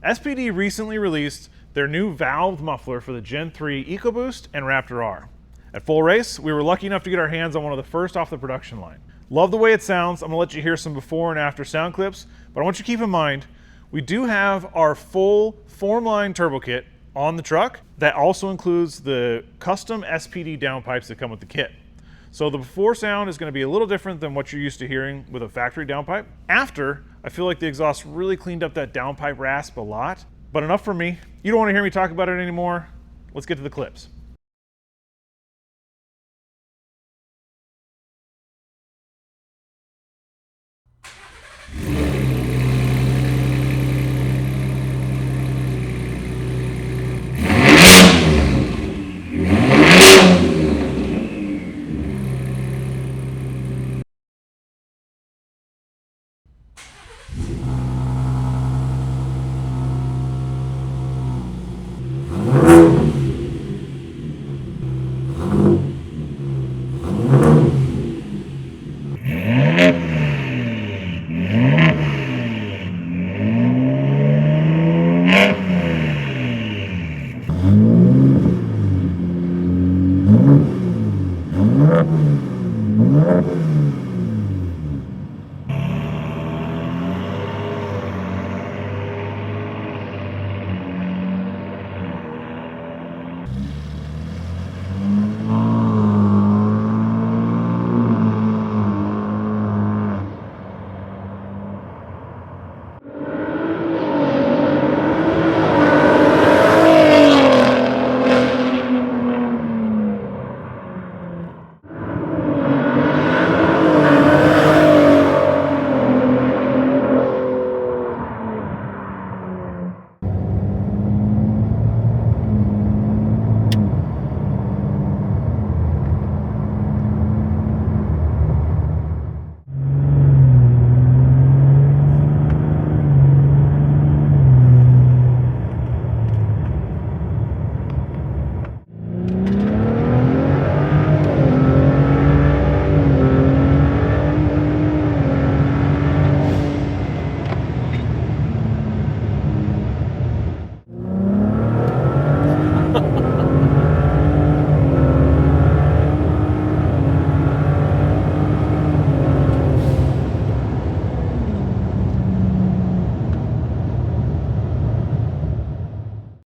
SPD recently released their new valved muffler for the Gen 3 EcoBoost and Raptor R. At Full Race, we were lucky enough to get our hands on one of the first off the production line. Love the way it sounds. I'm gonna let you hear some before and after sound clips, but I want you to keep in mind, we do have our full Formline turbo kit on the truck. That also includes the custom SPD downpipes that come with the kit. So the before sound is gonna be a little different than what you're used to hearing with a factory downpipe. After, I feel like the exhaust really cleaned up that downpipe rasp a lot, but enough for me. You don't wanna hear me talk about it anymore. Let's get to the clips.